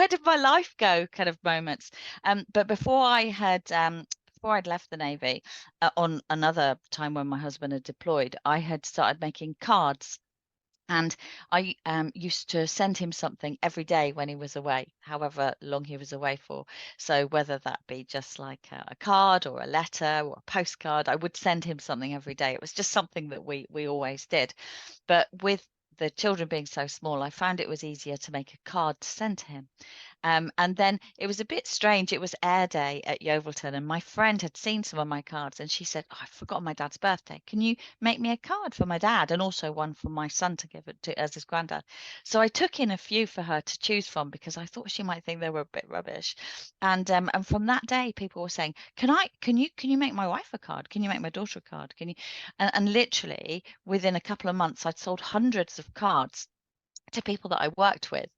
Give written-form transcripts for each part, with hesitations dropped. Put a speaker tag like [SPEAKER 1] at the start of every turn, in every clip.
[SPEAKER 1] where did my life go kind of moments. But before I'd left the Navy, on another time when my husband had deployed, I had started making cards. And I used to send him something every day when he was away, however long he was away for. So whether that be just like a card or a letter or a postcard, I would send him something every day. It was just something that we always did. But with the children being so small, I found it was easier to make a card to send to him. And then it was a bit strange. It was Air Day at Yeovilton, and my friend had seen some of my cards, and she said, "Oh, I've forgotten my dad's birthday. Can you make me a card for my dad and also one for my son to give it to as his granddad?" So I took in a few for her to choose from because I thought she might think they were a bit rubbish. And from that day, people were saying, can you make my wife a card? Can you make my daughter a card? Can you?" And literally within a couple of months, I'd sold hundreds of cards to people that I worked with,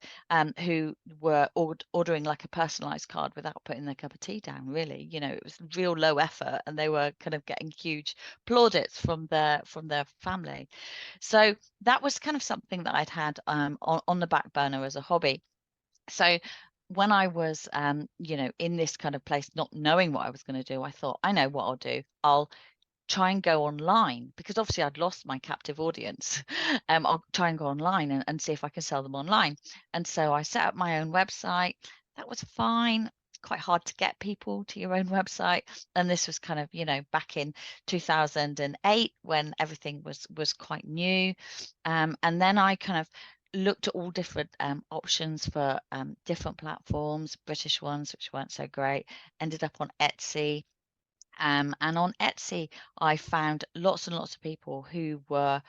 [SPEAKER 1] who were ordering like a personalized card without putting their cup of tea down, really. It was real low effort, and they were kind of getting huge plaudits from their family. So that was kind of something that I'd had on the back burner as a hobby. So when I was, in this kind of place, not knowing what I was going to do, I thought, I know what I'll do. I'll try and go online, because obviously I'd lost my captive audience. I'll try and go online and see if I can sell them online. And so I set up my own website. That was fine. It's quite hard to get people to your own website. And this was kind of, back in 2008 when everything was quite new. And then I kind of looked at all different options for different platforms, British ones, which weren't so great, ended up on Etsy. And on Etsy, I found lots and lots of people who were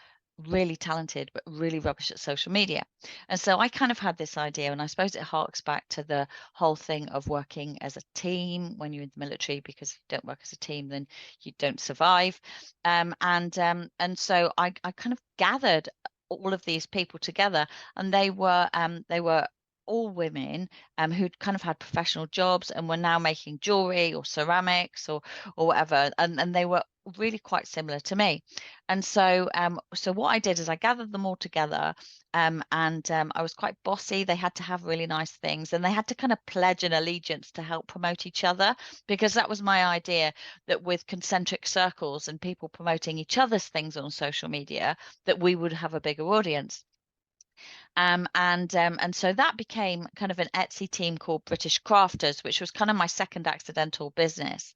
[SPEAKER 1] really talented, but really rubbish at social media. And so I kind of had this idea, and I suppose it harks back to the whole thing of working as a team when you're in the military, because if you don't work as a team, then you don't survive. And so I kind of gathered all of these people together, and they were all women who'd kind of had professional jobs and were now making jewelry or ceramics or whatever, and they were really quite similar to me. And so what I did is I gathered them all together, and I was quite bossy. They had to have really nice things, and they had to kind of pledge an allegiance to help promote each other, because that was my idea, that with concentric circles and people promoting each other's things on social media, that we would have a bigger audience. And so that became kind of an Etsy team called British Crafters, which was kind of my second accidental business.